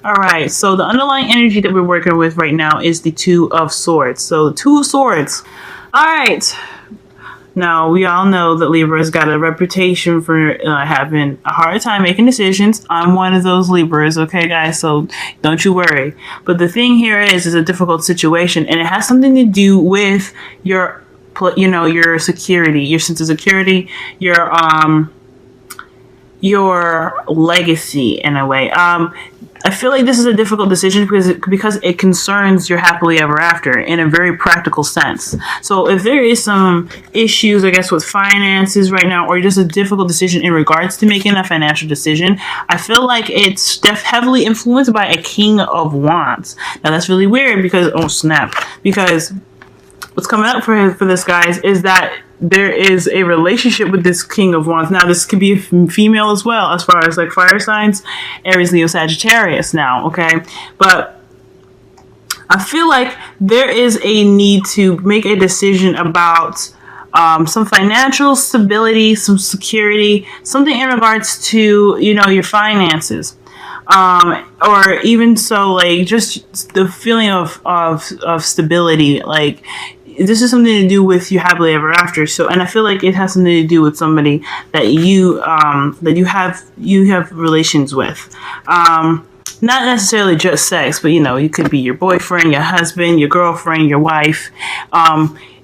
All right, so the underlying energy that we're working with right now is the Two of Swords. So the Two of Swords. All right. Now, we all know that Libra's got a reputation for having a hard time making decisions. I'm one of those Libras, okay, guys? So don't you worry. But the thing here is a difficult situation, and it has something to do with your security, your sense of security, your legacy in a way. I feel like this is a difficult decision because it concerns your happily ever after in a very practical sense. So if there is some issues, I guess, with finances right now, or just a difficult decision in regards to making a financial decision, I feel like it's heavily influenced by a King of Wands. Now that's really weird because, oh snap, because what's coming up for this, guys, is that there is a relationship with this King of Wands. Now, this could be a female as well, as far as like fire signs, Aries, Leo, Sagittarius now, okay? But I feel like there is a need to make a decision about some financial stability, some security, something in regards to, your finances. Or even so, like, just the feeling of stability, like, this is something to do with you happily ever after. So, and I feel like it has something to do with somebody that you have relations with. Not necessarily just sex, but it could be your boyfriend, your husband, your girlfriend, your wife.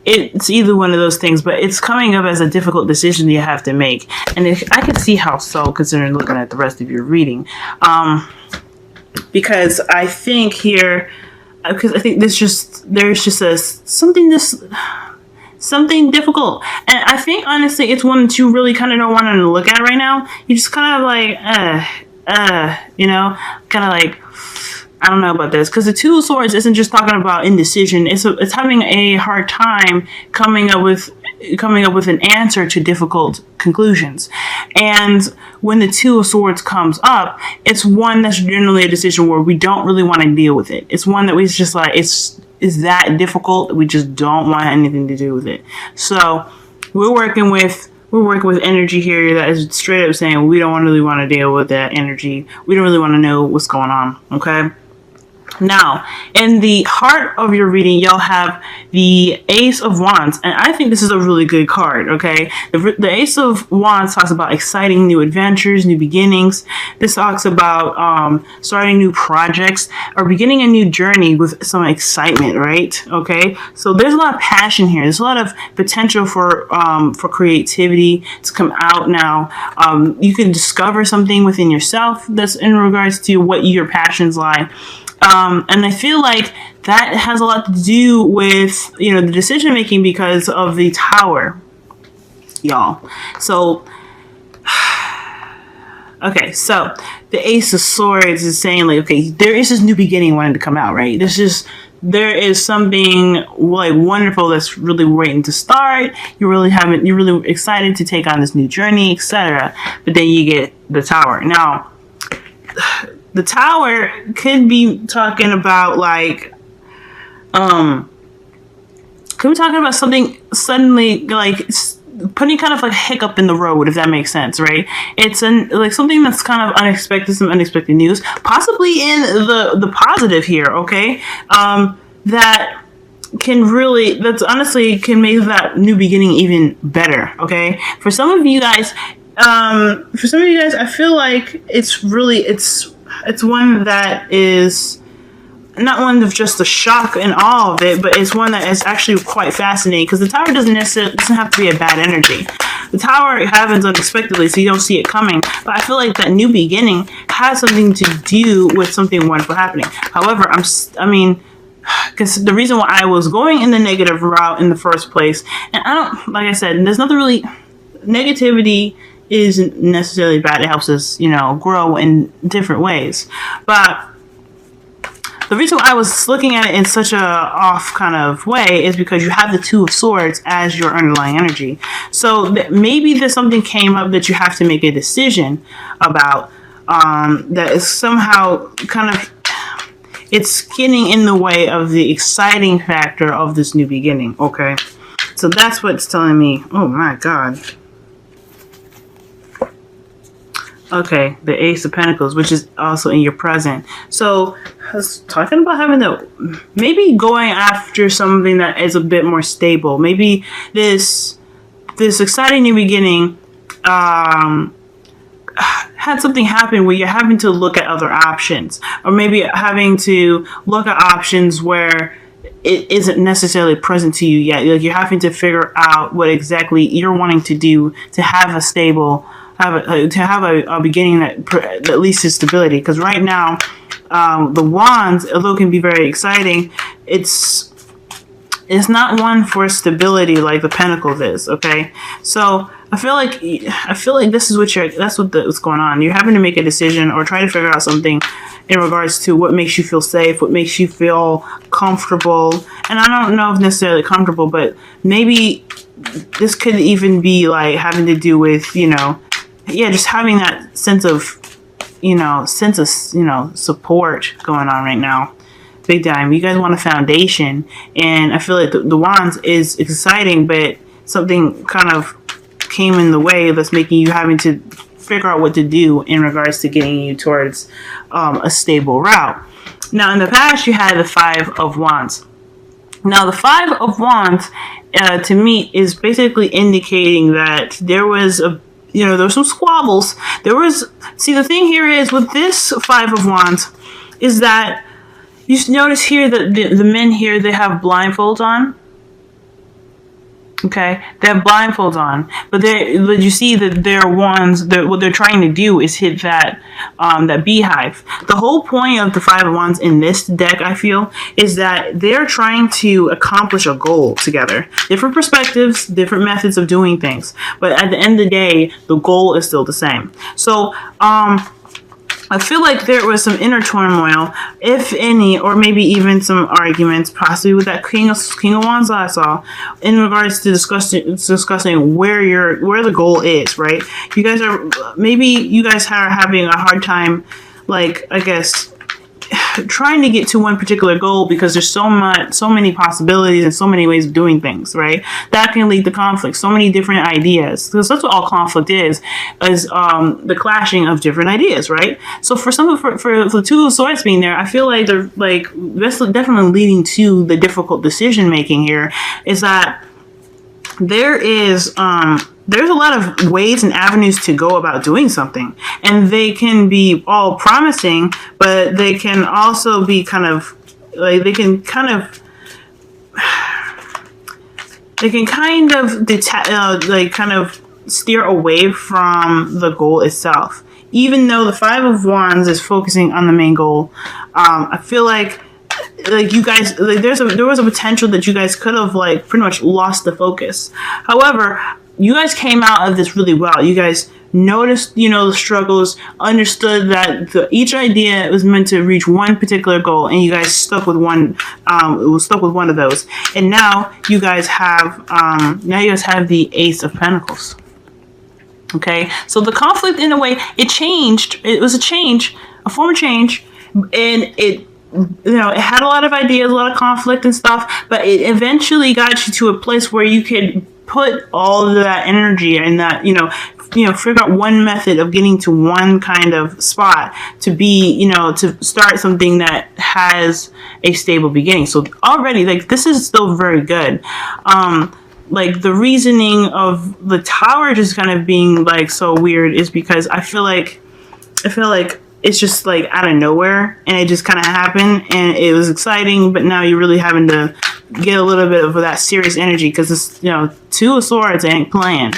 It's either one of those things, but it's coming up as a difficult decision you have to make. And I can see how so, considering looking at the rest of your reading. Because I think here, because I think there's just something difficult, and I think honestly it's one that you really kind of don't want to look at right now. You just kind of like kind of like, I don't know about this, because the Two of Swords isn't just talking about indecision. It's having a hard time coming up with an answer to difficult conclusions. And when the Two of Swords comes up, it's one that's generally a decision where we don't really want to deal with it. It's one that we just like, it's that difficult, we just don't want anything to do with it. So we're working with energy here that is straight up saying we don't really want to deal with that energy. We don't really want to know what's going on, okay? Now, in the heart of your reading, you'll have the Ace of Wands, and I think this is a really good card, okay? The Ace of Wands talks about exciting new adventures, new beginnings. This talks about starting new projects or beginning a new journey with some excitement, right? Okay, so there's a lot of passion here. There's a lot of potential for creativity to come out now. You can discover something within yourself that's in regards to what your passions lie. And I feel like that has a lot to do with, the decision making because of the Tower, y'all. So, okay, so the Ace of Swords is saying like, okay, there is this new beginning wanting to come out, right? There is something like wonderful that's really waiting to start. You're really excited to take on this new journey, etc. But then you get the Tower. Now, the Tower could be talking about like, could be talking about something suddenly like putting kind of like a hiccup in the road, if that makes sense, right? It's like something that's kind of unexpected, some unexpected news, possibly in the positive here, okay? That honestly can make that new beginning even better, okay? For some of you guys, I feel like it's one that is not one of just the shock and awe of it, but it's one that is actually quite fascinating, because the Tower doesn't have to be a bad energy. The Tower happens unexpectedly, so you don't see it coming. But I feel like that new beginning has something to do with something wonderful happening. However, because the reason why I was going in the negative route in the first place, and like I said, there's nothing really, negativity isn't necessarily bad. It helps us, grow in different ways. But the reason why I was looking at it in such a off kind of way is because you have the Two of Swords as your underlying energy. So maybe there's something came up that you have to make a decision about, that is somehow kind of, it's getting in the way of the exciting factor of this new beginning, okay? So that's what's telling me. Oh my God. Okay, the Ace of Pentacles, which is also in your present. So, I was talking about having to maybe going after something that is a bit more stable. Maybe this exciting new beginning had something happen where you're having to look at other options, or maybe having to look at options where it isn't necessarily present to you yet. Like you're having to figure out what exactly you're wanting to do to have a stable, to have a beginning that leads to stability. Because right now, the Wands, although it can be very exciting, it's not one for stability like the Pentacles is. Okay, so I feel like this is what's going on. You're having to make a decision or try to figure out something in regards to what makes you feel safe, what makes you feel comfortable. And I don't know if necessarily comfortable, but maybe this could even be like having to do with, just having that sense of support going on right now. Big time. You guys want a foundation, and I feel like the Wands is exciting, but something kind of came in the way that's making you having to figure out what to do in regards to getting you towards a stable route. Now, in the past, you had the Five of Wands. Now, the Five of Wands, to me, is basically indicating that there was there were some squabbles. The thing here is with this Five of Wands is that you notice here that the men here, they have blindfolds on. Okay, they have blindfolds on, but you see that their wands. What they're trying to do is hit that beehive. The whole point of the Five of Wands in this deck, I feel, is that they're trying to accomplish a goal together. Different perspectives, different methods of doing things, but at the end of the day, the goal is still the same. So, I feel like there was some inner turmoil, if any, or maybe even some arguments, possibly with that King of Wands I saw, in regards to discussing where the goal is. Right? You guys are having a hard time, like, I guess, trying to get to one particular goal because there's so many possibilities and so many ways of doing things, right? That can lead to conflict, so many different ideas. Because that's what all conflict is the clashing of different ideas, right? So for the Two of Swords being there, I feel like that's definitely leading to the difficult decision making here, is that there's a lot of ways and avenues to go about doing something, and they can be all promising, but they can also be kind of steer away from the goal itself. Even though the Five of Wands is focusing on the main goal, I feel like you guys, there was a potential that you guys could have pretty much lost the focus. However, you guys came out of this really well. You guys noticed, the struggles, understood that each idea was meant to reach one particular goal, and you guys stuck with one of those. And now you guys have the Ace of Pentacles. Okay, so the conflict, in a way, it changed. It was a form of change, and it had a lot of ideas, a lot of conflict and stuff, but it eventually got you to a place where you could put all of that energy and that, figure out one method of getting to one kind of spot to be, to start something that has a stable beginning. So already, this is still very good. The reasoning of the Tower just kind of being so weird is because I feel like it's just out of nowhere, and it just kind of happened, and it was exciting, but now you're really having to get a little bit of that serious energy, because this, Two of Swords ain't playing,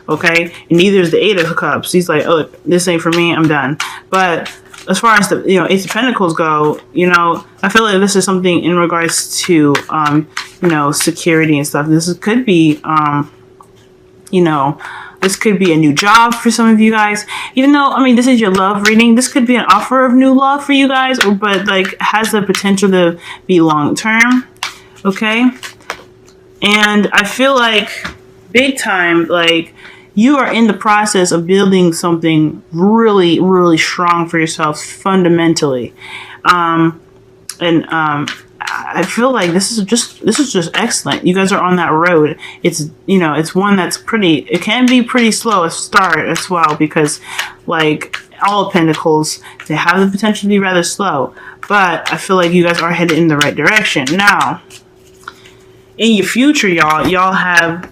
okay? And neither is the Eight of Cups. He's like, oh, this ain't for me, I'm done. But as far as the Ace of Pentacles go, I feel like this is something in regards to security and stuff. This could be this could be a new job for some of you guys. Even though, this is your love reading, this could be an offer of new love for you guys, but has the potential to be long term. Okay? And I feel like big time, you are in the process of building something really, really strong for yourself fundamentally. I feel like this is just excellent. You guys are on that road. It's, you know, it's one that's it can be pretty slow to start as well, because like all Pentacles, they have the potential to be rather slow. But I feel like you guys are headed in the right direction. Now, in your future, y'all have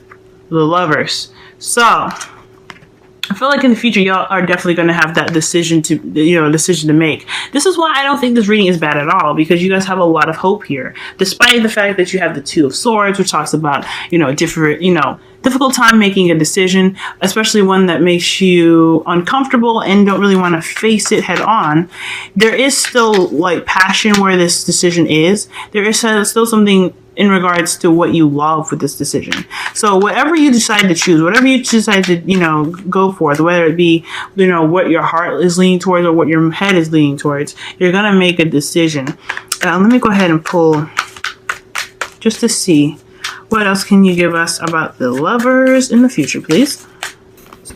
the Lovers. So I feel like in the future, y'all are definitely going to have that decision to make. This is why I don't think this reading is bad at all, because you guys have a lot of hope here, despite the fact that you have the Two of Swords, which talks about, difficult time making a decision, especially one that makes you uncomfortable and don't really want to face it head on. There is still like passion where this decision is. There is still something in regards to what you love with this decision. So whatever you decide to choose, whatever you decide to, go for, whether it be, what your heart is leaning towards or what your head is leaning towards, you're going to make a decision. Let me go ahead and pull just to see what else can you give us about the Lovers in the future, please.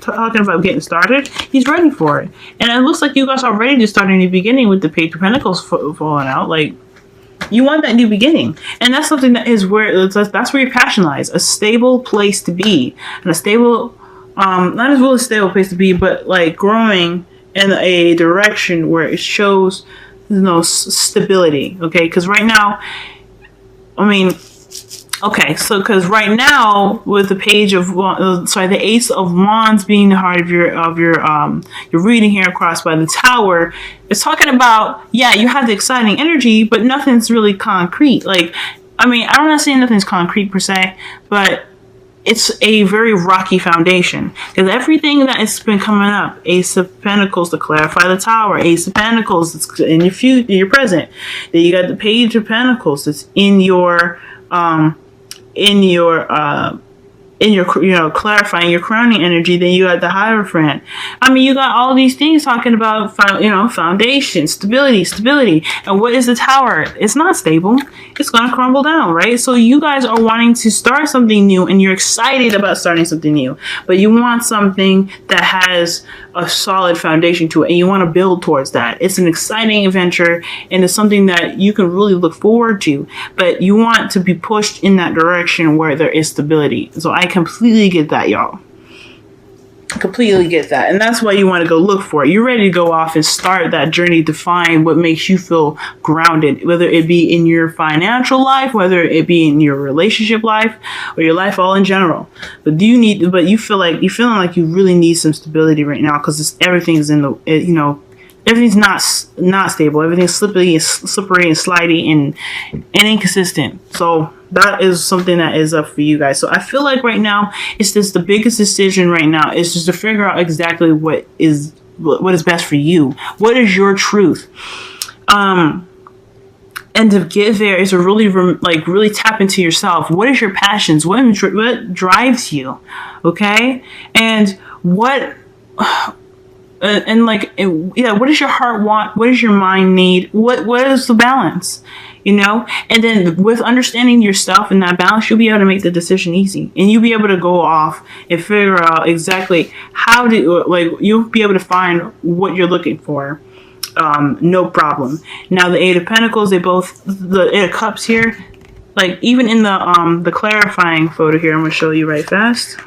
Talking about getting started, he's ready for it. And it looks like you guys are ready to start a new beginning with the Page of Pentacles falling out. Like, you want that new beginning, and that's something that is that's where your passion lies. A stable place to be, and a stable, not as well a stable place to be, but like growing in a direction where it shows, stability. Okay, because right now, because right now with the Page of the Ace of Wands being the heart of your reading here across by the Tower, it's talking about, you have the exciting energy, but nothing's really concrete. Like, I'm not saying nothing's concrete per se, but it's a very rocky foundation, because everything that has been coming up, Ace of Pentacles to clarify the Tower, Ace of Pentacles that's in your future, in your present. Then you got the Page of Pentacles that's in your clarifying your crowning energy. Then you got the Hierophant. You got all these things talking about, foundation, stability. And what is the Tower? It's not stable. It's going to crumble down, right? So you guys are wanting to start something new, and you're excited about starting something new, but you want something that has a solid foundation to it, and you want to build towards that. It's an exciting adventure, and it's something that you can really look forward to, but you want to be pushed in that direction where there is stability. So I completely get that, y'all. Completely get that. And that's why you want to go look for it. You're ready to go off and start that journey to find what makes you feel grounded, whether it be in your financial life, whether it be in your relationship life, or your life all in general. But you're feeling like you really need some stability right now, because everything's everything's not stable. Everything's slippery and slidey and inconsistent. So that is something that is up for you guys. So I feel like right now, it's just the biggest decision right now is just to figure out exactly what is best for you. What is your truth? And to get there is to really tap into yourself. What is your passions? What drives you? Okay, and what does your heart want? What does your mind need? What is the balance? And then with understanding yourself and that balance, you'll be able to make the decision easy, and you'll be able to go off and figure out exactly you'll be able to find what you're looking for. No problem. Now the Eight of Pentacles, the Eight of Cups here, like even in the clarifying photo here, I'm going to show you right fast.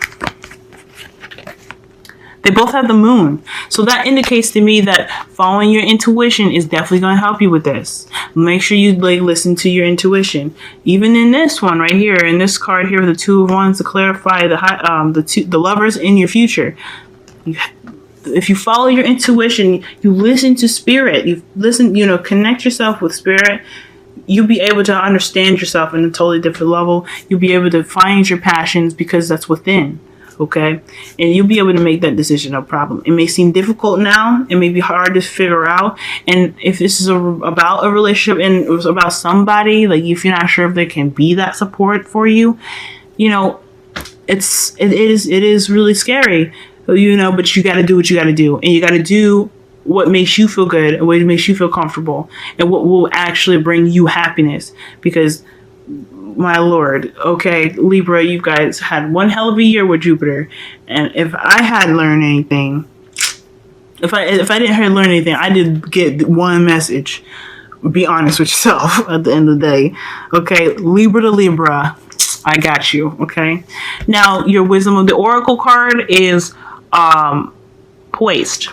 They both have the Moon. So that indicates to me that following your intuition is definitely going to help you with this. Make sure you listen to your intuition. Even in this one right here, in this card here, the Two of Wands to clarify the Lovers in your future. If you follow your intuition, you listen to spirit, connect yourself with spirit, you'll be able to understand yourself in a totally different level. You'll be able to find your passions because that's within. Okay, and you'll be able to make that decision, no problem. It may seem difficult now, it may be hard to figure out, and if this is about a relationship and it was about somebody, like if you're not sure if there can be that support for you, it is really scary, but you got to do what you got to do, and you got to do what makes you feel good and what makes you feel comfortable, and what will actually bring you happiness. Because my lord, okay, Libra, you guys had one hell of a year with Jupiter, and if I had learned anything, if I didn't learn anything, I did get one message. be honest with yourself at the end of the day. Okay, Libra to Libra, I got you. Okay, now your wisdom of the oracle card is poised.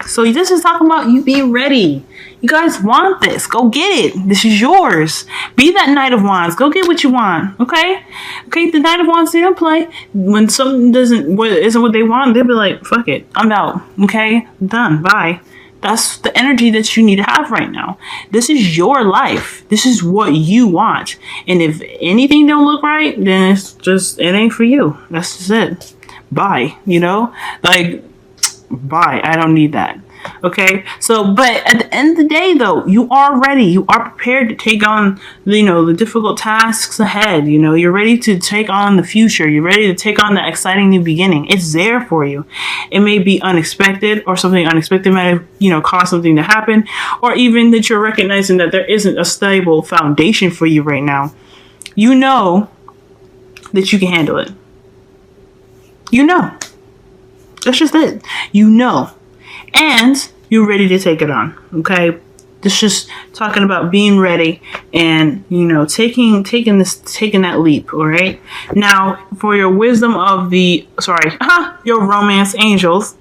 So this is talking about you being ready. You guys want this. Go get it. This is yours. Be that Knight of Wands. Go get what you want. Okay? Okay, the Knight of Wands, they don't play. When something isn't what they want, they'll be like, fuck it. I'm out. Okay? I'm done. Bye. That's the energy that you need to have right now. This is your life. This is what you want. And if anything don't look right, then it's just, it ain't for you. That's just it. Bye. You know? Like, bye. I don't need that. Okay, so but at the end of the day, though, you are ready. You are prepared to take on, the difficult tasks ahead. You're ready to take on the future. You're ready to take on that exciting new beginning. It's there for you. It may be unexpected, or something unexpected might have, caused something to happen, or even that you're recognizing that there isn't a stable foundation for you right now. You know that you can handle it. That's just it. And you're ready to take it on. Okay, this just talking about being ready and taking that leap. All right. Now for your wisdom of your romance angels,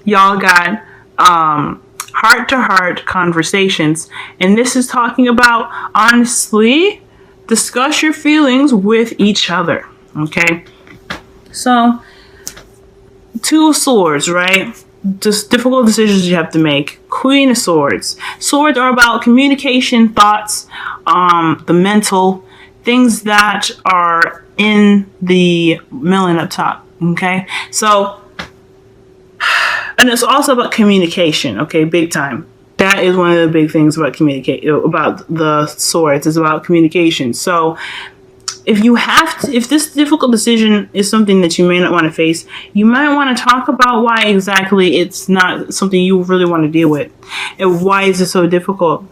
y'all got heart-to-heart conversations, and this is talking about honestly discuss your feelings with each other. Okay, so Two of Swords, right? Just difficult decisions you have to make. Queen of Swords. Swords are about communication, thoughts, the mental things that are in the melon up top. Okay, so, and it's also about communication. Okay, big time. That is one of the big things about about the Swords. Is about communication. So, if this difficult decision is something that you may not want to face, you might want to talk about why exactly it's not something you really want to deal with, and why is it so difficult.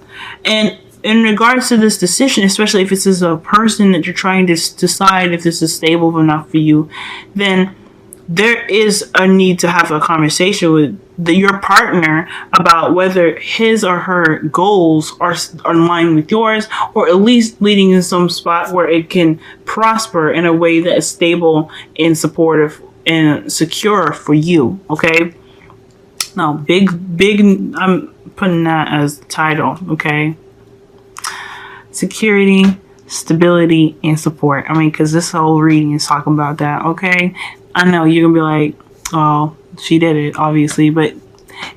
And in regards to this decision, especially if this is a person that you're trying to decide if this is stable enough for you, then there is a need to have a conversation with your partner about whether his or her goals are in line with yours, or at least leading in some spot where it can prosper in a way that is stable and supportive and secure for you. Okay. Now, big, I'm putting that as the title. Okay. Security, stability, and support. I mean, because this whole reading is talking about that. Okay. I know you're gonna be like, oh, she did it, obviously, but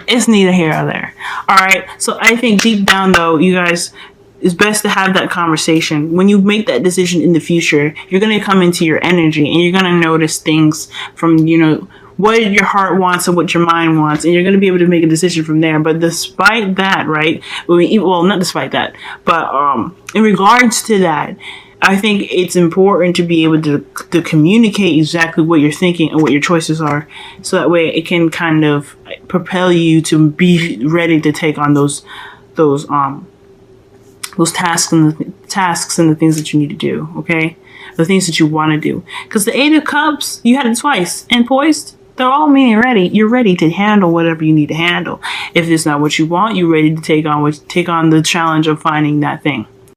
it's neither here nor there. All right. So I think deep down, though, you guys, it's best to have that conversation. When you make that decision in the future, you're gonna come into your energy, and you're gonna notice things from what your heart wants and what your mind wants, and you're gonna be able to make a decision from there. But despite that, right? Well, not despite that, but in regards to that, I think it's important to be able to communicate exactly what you're thinking and what your choices are, so that way it can kind of propel you to be ready to take on those tasks and the things that you need to do. Okay, the things that you want to do. Because the Eight of Cups, you had it twice, and poised. They're all meaning ready. You're ready to handle whatever you need to handle. If it's not what you want, you're ready to take on the challenge of finding that thing.